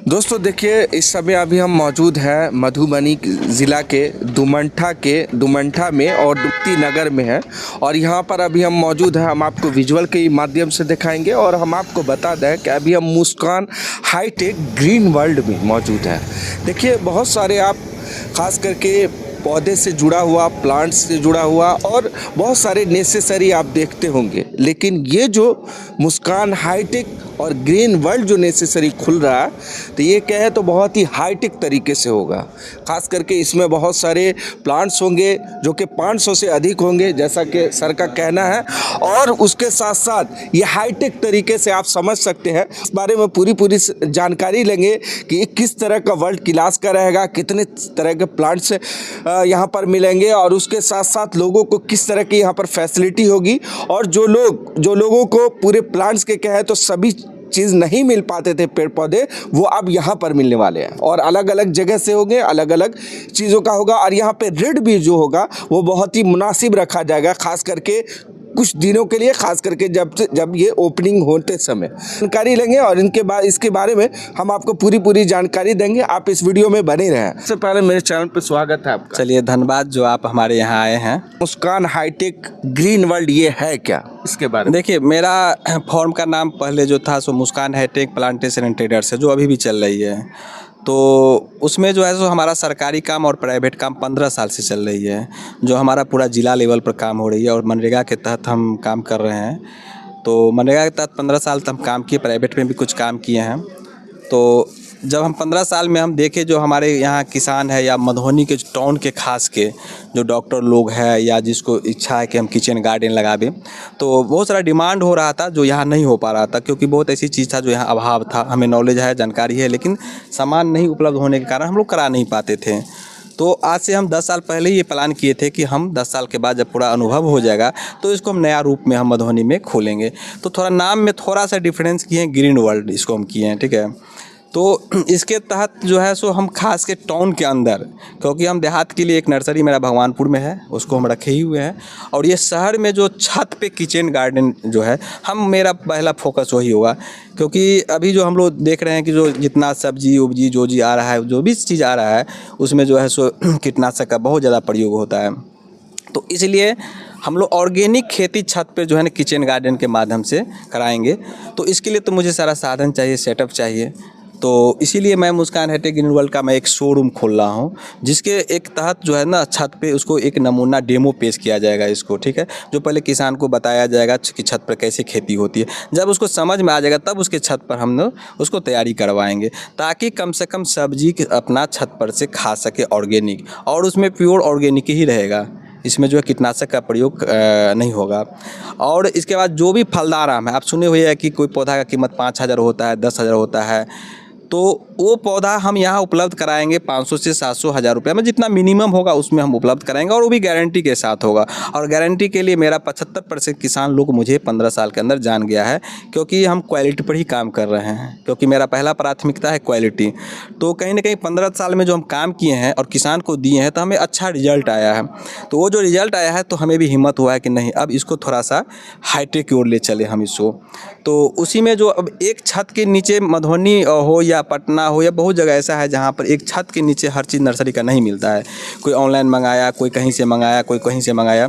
दोस्तों देखिए, इस समय अभी हम मौजूद हैं मधुबनी ज़िला के दुमंठा में और दुमती नगर में है। और यहाँ पर अभी हम मौजूद हैं। हम आपको विजुअल के माध्यम से दिखाएंगे और हम आपको बता दें कि अभी हम मुस्कान हाईटेक ग्रीन वर्ल्ड में मौजूद हैं। देखिए, बहुत सारे आप ख़ास करके पौधे से जुड़ा हुआ, प्लांट्स से जुड़ा हुआ और बहुत सारे नेसेसरी आप देखते होंगे, लेकिन ये जो मुस्कान हाईटेक और ग्रीन वर्ल्ड जो नेसेसरी खुल रहा है, तो ये क्या है, तो बहुत ही हाईटेक तरीके से होगा। ख़ास करके इसमें बहुत सारे प्लांट्स होंगे जो कि 500 से अधिक होंगे, जैसा कि सर का कहना है। और उसके साथ साथ ये हाईटेक तरीके से आप समझ सकते हैं। इस बारे में पूरी जानकारी लेंगे कि ये किस तरह का वर्ल्ड क्लास का रहेगा, कितने तरह के प्लांट्स यहाँ पर मिलेंगे और उसके साथ साथ लोगों को किस तरह की यहाँ पर फैसिलिटी होगी। और जो लोगों को पूरे प्लांट्स के क्या है, तो सभी चीज़ नहीं मिल पाते थे, पेड़ पौधे, वो अब यहाँ पर मिलने वाले हैं और अलग अलग जगह से होंगे, अलग अलग चीज़ों का होगा। और यहाँ पे रेट भी जो होगा वो बहुत ही मुनासिब रखा जाएगा, खास करके कुछ दिनों के लिए, खास करके जब ये ओपनिंग होते समय जानकारी लेंगे और इसके बारे में हम आपको पूरी जानकारी देंगे। आप इस वीडियो में बने रहें। सबसे पहले मेरे चैनल पर स्वागत है आपका। चलिए, धन्यवाद जो आप हमारे यहाँ आए हैं। मुस्कान हाईटेक ग्रीन वर्ल्ड ये है क्या, इसके बारे में? देखिए, मेरा फॉर्म का नाम पहले जो था सो मुस्कान हाईटेक प्लांटेशन एंड ट्रेडर्स है, जो अभी भी चल रही है। तो उसमें जो है सो हमारा सरकारी काम और प्राइवेट काम 15 साल से चल रही है, जो हमारा पूरा ज़िला लेवल पर काम हो रही है और मनरेगा के तहत हम काम कर रहे हैं। तो मनरेगा के तहत 15 साल तक हम काम किए, प्राइवेट में भी कुछ काम किए हैं। तो जब हम 15 साल में हम देखे जो हमारे यहाँ किसान है या मधुबनी के टाउन के खास के जो डॉक्टर लोग हैं या जिसको इच्छा है कि हम किचन गार्डन लगावें, तो बहुत सारा डिमांड हो रहा था जो यहाँ नहीं हो पा रहा था, क्योंकि बहुत ऐसी चीज़ था जो यहाँ अभाव था। हमें नॉलेज है, जानकारी है, लेकिन सामान नहीं उपलब्ध होने के कारण हम लोग करा नहीं पाते थे। तो आज से हम 10 साल पहले ये प्लान किए थे कि हम 10 साल के बाद जब पूरा अनुभव हो जाएगा तो इसको हम नया रूप में हम मधुबनी में खोलेंगे। तो थोड़ा नाम में थोड़ा सा डिफरेंस किए हैं, ग्रीन वर्ल्ड इसको हम किए हैं, ठीक है। तो इसके तहत जो है सो हम खास के टाउन के अंदर, क्योंकि हम देहात के लिए एक नर्सरी मेरा भगवानपुर में है, उसको हम रखे ही हुए हैं। और ये शहर में जो छत पे किचन गार्डन जो है, मेरा पहला फोकस वही होगा। क्योंकि अभी जो हम लोग देख रहे हैं कि जो जितना सब्जी उब्जी जो जी आ रहा है, जो भी चीज़ आ रहा है, उसमें जो है सो कीटनाशक का बहुत ज़्यादा प्रयोग होता है। तो इसलिए हम लोग ऑर्गेनिक खेती छत पे जो है ना किचन गार्डन के माध्यम से कराएंगे। तो इसके लिए तो मुझे सारा साधन चाहिए, सेटअप चाहिए। तो इसीलिए मैं मुस्कान हाईटेक ग्रीन वर्ल्ड का मैं एक शोरूम खोल रहा हूँ, जिसके एक तहत जो है ना छत पे उसको एक नमूना डेमो पेश किया जाएगा इसको, ठीक है। जो पहले किसान को बताया जाएगा कि छत पर कैसे खेती होती है। जब उसको समझ में आ जाएगा तब उसके छत पर हम लोग उसको तैयारी करवाएंगे, ताकि कम से कम सब्जी अपना छत पर से खा सके ऑर्गेनिक, और उसमें प्योर ऑर्गेनिक ही रहेगा। इसमें जो है कीटनाशक का प्रयोग नहीं होगा। और इसके बाद जो भी फलदार आम है, आप सुने हुए हैं कि कोई पौधा का कीमत 5,000 होता है, 10,000 होता है, तो वो पौधा हम यहाँ उपलब्ध कराएंगे 500 से 700 हज़ार रुपये में, जितना मिनिमम होगा उसमें हम उपलब्ध कराएंगे, और वो भी गारंटी के साथ होगा। और गारंटी के लिए मेरा 75% किसान लोग मुझे 15 साल के अंदर जान गया है, क्योंकि हम क्वालिटी पर ही काम कर रहे हैं, क्योंकि मेरा पहला प्राथमिकता है क्वालिटी। तो कहीं ना कहीं 15 साल में जो हम काम किए हैं और किसान को दिए हैं, तो हमें अच्छा रिजल्ट आया है। तो वो जो रिजल्ट आया है, तो हमें भी हिम्मत हुआ है कि नहीं, अब इसको थोड़ा सा हाईटेक की ओर ले चले हम इसको। तो उसी में जो अब एक छत के नीचे मधुबनी हो या पटना हो या बहुत जगह ऐसा है जहाँ पर एक छत के नीचे हर चीज़ नर्सरी का नहीं मिलता है। कोई ऑनलाइन मंगाया, कोई कहीं से मंगाया, कोई कहीं से मंगाया।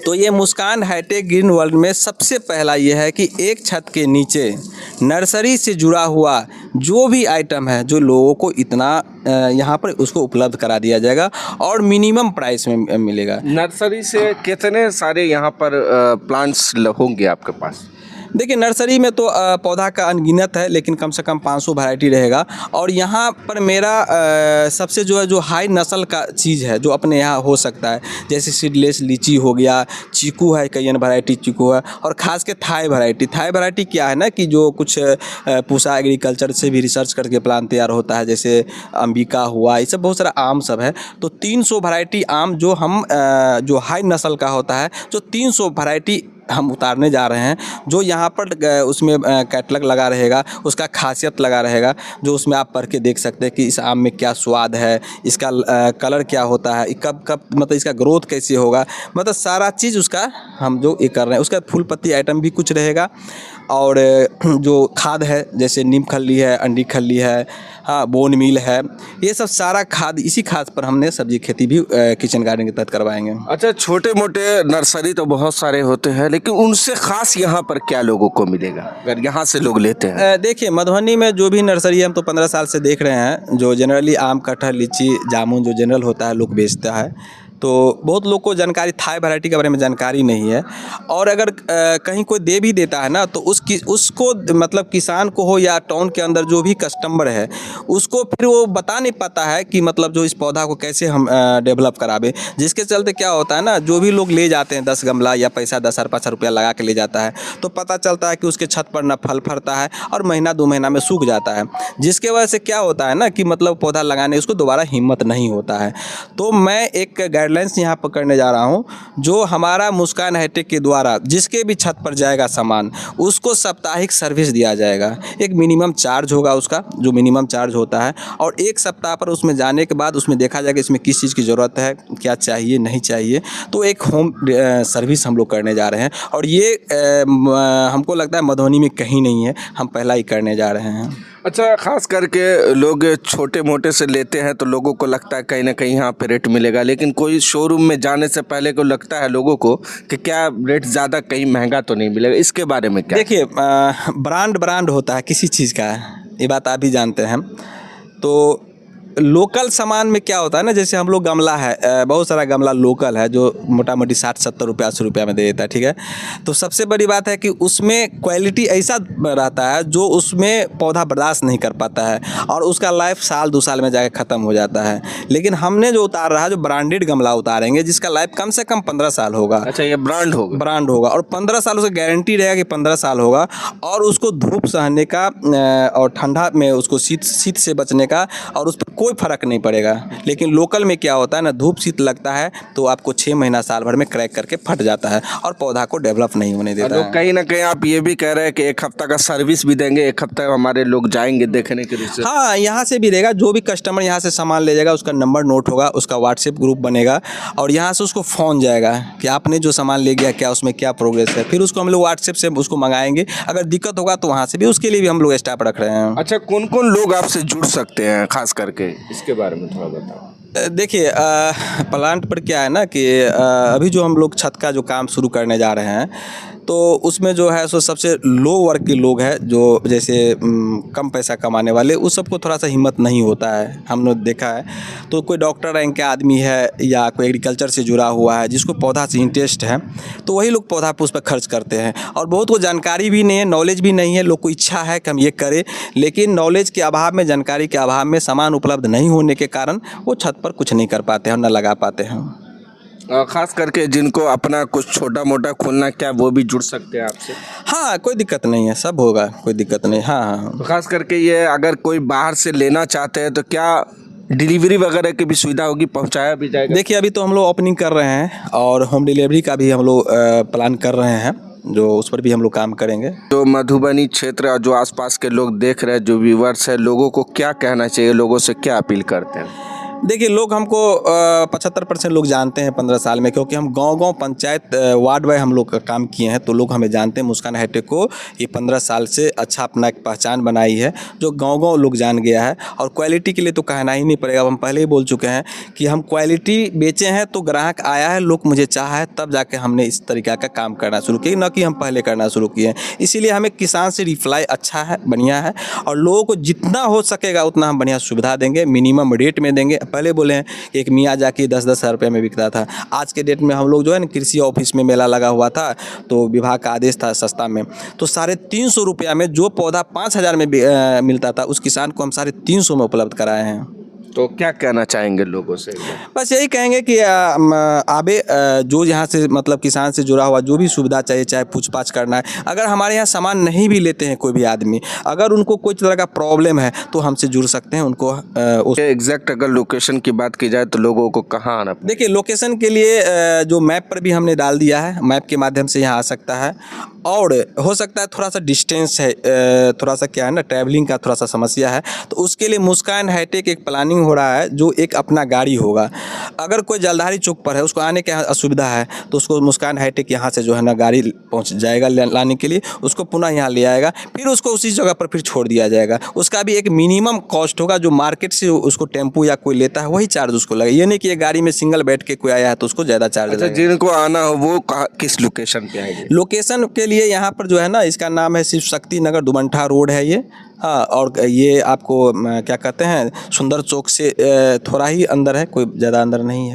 तो ये मुस्कान हाईटेक ग्रीन वर्ल्ड में सबसे पहला ये है कि एक छत के नीचे नर्सरी से जुड़ा हुआ जो भी आइटम है, जो लोगों को इतना यहाँ पर उसको उपलब्ध करा दिया जाएगा और मिनिमम प्राइस में मिलेगा। नर्सरी से कितने सारे यहाँ पर प्लांट्स होंगे आपके पास? देखिए, नर्सरी में तो पौधा का अनगिनत है, लेकिन कम से कम 500 वैरायटी रहेगा। और यहाँ पर मेरा सबसे जो है जो हाई नस्ल का चीज़ है जो अपने यहाँ हो सकता है, जैसे सीडलेस लीची हो गया, चीकू है, कई वैरायटी चीकू है, और ख़ास के थाई वैरायटी क्या है ना कि जो कुछ पूसा एग्रीकल्चर से भी रिसर्च करके प्लांट तैयार होता है, जैसे अंबिका हुआ, ये सब बहुत सारा आम सब है। तो 300 वैरायटी आम जो हम जो हाई नस्ल का होता है, जो 300 वैरायटी हम उतारने जा रहे हैं, जो यहाँ पर उसमें कैटलॉग लगा रहेगा, उसका खासियत लगा रहेगा, जो उसमें आप पढ़ के देख सकते हैं कि इस आम में क्या स्वाद है, इसका कलर क्या होता है, कब कब मतलब इसका ग्रोथ कैसे होगा, मतलब सारा चीज़ उसका हम जो ये कर रहे हैं। उसका फूल पत्ती आइटम भी कुछ रहेगा, और जो खाद है जैसे नीम खल्ली है, अंडी खल्ली है, हाँ बोन मील है, ये सब सारा खाद, इसी खाद पर हमने सब्जी खेती भी किचन गार्डन के तहत करवाएंगे। अच्छा, छोटे मोटे नर्सरी तो बहुत सारे होते हैं, लेकिन उनसे खास यहाँ पर क्या लोगों को मिलेगा अगर यहाँ से लोग लेते हैं? देखिए, मधुबनी में जो भी नर्सरी है, हम तो 15 साल से देख रहे हैं, जो जनरली आम, कटहल, लीची, जामुन जो जनरल होता है लोग बेचता है, तो बहुत लोग को जानकारी थाई वैरायटी के बारे में जानकारी नहीं है। और अगर कहीं कोई दे भी देता है ना, तो उसको मतलब किसान को हो या टाउन के अंदर जो भी कस्टमर है, उसको फिर वो बता नहीं पाता है कि मतलब जो इस पौधा को कैसे हम डेवलप करावे, जिसके चलते क्या होता है ना, जो भी लोग ले जाते हैं 10 गमला या पैसा 10,000-5,000 रुपया लगा के ले जाता है, तो पता चलता है कि उसके छत पर ना फल फरता है और महीना 2 महीना में सूख जाता है, जिसके वजह से क्या होता है ना कि मतलब पौधा लगाने उसको दोबारा हिम्मत नहीं होता है। तो मैं एक गाइडलाइंस यहाँ पर करने जा रहा हूँ, जो हमारा मुस्कान हाईटेक के द्वारा जिसके भी छत पर जाएगा सामान, उसको साप्ताहिक सर्विस दिया जाएगा। एक मिनिमम चार्ज होगा उसका, जो मिनिमम चार्ज होता है, और 1 सप्ताह पर उसमें जाने के बाद उसमें देखा जाएगा इसमें किस चीज़ की ज़रूरत है, क्या चाहिए नहीं चाहिए, तो एक होम सर्विस हम लोग करने जा रहे हैं। और ये हमको लगता है मधुबनी में कहीं नहीं है, हम पहला ही करने जा रहे हैं। अच्छा, खास करके लोग छोटे मोटे से लेते हैं तो लोगों को लगता है कहीं ना कहीं यहाँ पे रेट मिलेगा, लेकिन कोई शोरूम में जाने से पहले को लगता है लोगों को कि क्या रेट ज़्यादा कहीं महंगा तो नहीं मिलेगा, इसके बारे में क्या? देखिए, ब्रांड होता है किसी चीज़ का, ये बात आप भी जानते हैं। तो लोकल सामान में क्या होता है ना, जैसे हम लोग गमला है, बहुत सारा गमला लोकल है जो मोटा मोटी 60-70 रुपया 80 रुपया में दे देता है, ठीक है। तो सबसे बड़ी बात है कि उसमें क्वालिटी ऐसा रहता है जो उसमें पौधा बर्दाश्त नहीं कर पाता है, और उसका लाइफ साल 2 साल में जाकर ख़त्म हो जाता है। लेकिन हमने जो उतार रहा है, जो ब्रांडेड गमला उतारेंगे, जिसका लाइफ कम से कम 15 साल होगा। अच्छा, ये ब्रांड होगा और 15 साल उसका गारंटी रहेगा कि 15 साल होगा, और उसको धूप सहने का और ठंडा में उसको शीत से बचने का, और उस पर कोई फ़र्क नहीं पड़ेगा। लेकिन लोकल में क्या होता है ना, धूप शीत लगता है तो आपको 6 महीना साल भर में क्रैक करके फट जाता है और पौधा को डेवलप नहीं होने देता है। कहीं ना कहीं आप ये भी कह रहे हैं कि 1 हफ्ता का सर्विस भी देंगे, 1 हफ्ता हमारे लोग जाएंगे देखने के लिए? हाँ, यहाँ से भी रहेगा। जो भी कस्टमर यहाँ से सामान ले जाएगा, उसका नंबर नोट होगा, उसका व्हाट्सएप ग्रुप बनेगा, और यहाँ से उसको फ़ोन जाएगा कि आपने जो सामान ले गया क्या उसमें क्या प्रोग्रेस है। फिर उसको हम लोग व्हाट्सएप से उसको मंगाएंगे। अगर दिक्कत होगा तो वहाँ से भी, उसके लिए भी हम लोग स्टाफ रख रहे हैं। अच्छा, कौन कौन लोग आपसे जुड़ सकते हैं खास करके, इसके बारे में थोड़ा बताओ। देखिए, प्लांट पर क्या है ना कि अभी जो हम लोग छत का जो काम शुरू करने जा रहे हैं, तो उसमें जो है सो सबसे लो वर्ग के लोग हैं, जो जैसे कम पैसा कमाने वाले, उस सबको थोड़ा सा हिम्मत नहीं होता है, हमने देखा है। तो कोई डॉक्टर रैंक के आदमी है या कोई एग्रीकल्चर से जुड़ा हुआ है, जिसको पौधा से इंटरेस्ट है, तो वही लोग पौधा पर उस पर खर्च करते हैं। और बहुत को जानकारी भी नहीं है, नॉलेज भी नहीं है, लोग को इच्छा है कि हम ये करें, लेकिन नॉलेज के अभाव में, जानकारी के अभाव में, सामान उपलब्ध नहीं होने के कारण वो छत पर कुछ नहीं कर पाते हैं और न लगा पाते हैं। खास करके जिनको अपना कुछ छोटा मोटा खोलना, क्या वो भी जुड़ सकते हैं आपसे? हाँ, कोई दिक्कत नहीं है, सब होगा, कोई दिक्कत नहीं। हाँ। तो खास करके ये अगर कोई बाहर से लेना चाहते हैं तो क्या डिलीवरी वगैरह की भी सुविधा होगी, पहुंचाया भी जाएगा? देखिए, अभी तो हम लोग ओपनिंग कर रहे हैं और होम डिलीवरी का भी हम लोग प्लान कर रहे हैं, जो उस पर भी हम लोग काम करेंगे। तो मधुबनी क्षेत्र और जो आसपास के लोग देख रहे हैं, जो व्यूवर्स है, लोगों को क्या कहना चाहिए, लोगों से क्या अपील करते हैं? देखिए, लोग हमको 75% लोग जानते हैं 15 साल में, क्योंकि हम गांव-गांव, पंचायत, वार्ड वाइज हम लोग का काम किए हैं, तो लोग हमें जानते हैं। मुस्कान हाईटेक को ये 15 साल से अच्छा अपना एक पहचान बनाई है, जो गांव-गांव लोग जान गया है। और क्वालिटी के लिए तो कहना ही नहीं पड़ेगा, हम पहले ही बोल चुके हैं कि हम क्वालिटी बेचे हैं, तो ग्राहक आया है, लोग मुझे चाहा है, तब जाके हमने इस तरीक़ा का काम करना शुरू किया, न कि हम पहले करना शुरू किए हैं। इसीलिए हमें किसान से रिप्लाई अच्छा है, बढ़िया है, और लोगों को जितना हो सकेगा उतना हम बढ़िया सुविधा देंगे, मिनिमम रेट में देंगे। पहले बोले हैं कि एक मियाजाकी 10-10 हज़ार रुपये में बिकता था, आज के डेट में हम लोग जो है ना, कृषि ऑफिस में मेला लगा हुआ था, तो विभाग का आदेश था सस्ता में, तो 350 रुपया में जो पौधा 5,000 में मिलता था, उस किसान को हम 350 में उपलब्ध कराए हैं। तो क्या कहना चाहेंगे लोगों से? बस यही कहेंगे कि आबे जो यहाँ से मतलब किसान से जुड़ा हुआ जो भी सुविधा चाहिए, चाहे पूछ-पाछ करना है, अगर हमारे यहाँ सामान नहीं भी लेते हैं कोई भी आदमी, अगर उनको कोई तरह का प्रॉब्लम है तो हमसे जुड़ सकते हैं। उनको उस एग्जैक्ट अगर लोकेशन की बात की जाए तो लोगों को कहाँ आना पड़ेगा? देखिए लोकेशन के लिए जो मैप पर भी हमने डाल दिया है, मैप के माध्यम से यहाँ आ सकता है। और हो सकता है थोड़ा सा डिस्टेंस है, थोड़ा सा क्या है ना, ट्रैवलिंग का थोड़ा सा समस्या है, तो उसके लिए मुस्कान हाईटेक एक प्लानिंग हो रहा है, जो एक अपना गाड़ी होगा। अगर कोई जलधारी चौक पर है, उसको आने की असुविधा है, तो उसको मुस्कान हाईटेक यहाँ से जो है ना गाड़ी पहुँच जाएगा लाने के लिए, उसको पुनः यहाँ ले आएगा, फिर उसको उसी जगह पर फिर छोड़ दिया जाएगा। उसका भी एक मिनिमम कॉस्ट होगा, जो मार्केट से उसको टेम्पू या कोई लेता है वही चार्ज उसको लगेगा। ये नहीं कि ये गाड़ी में सिंगल बैठ के कोई आया है तो उसको ज़्यादा चार्ज अच्छा, लगेगा। जिनको आना हो वो किस लोकेशन पे आएंगे? लोकेशन के लिए यहाँ पर जो है ना, इसका नाम है शिव शक्ति नगर, दुमंठा रोड है ये। हाँ, और ये आपको क्या कहते हैं, सुंदर चौक से थोड़ा ही अंदर है, कोई ज़्यादा अंदर नहीं है।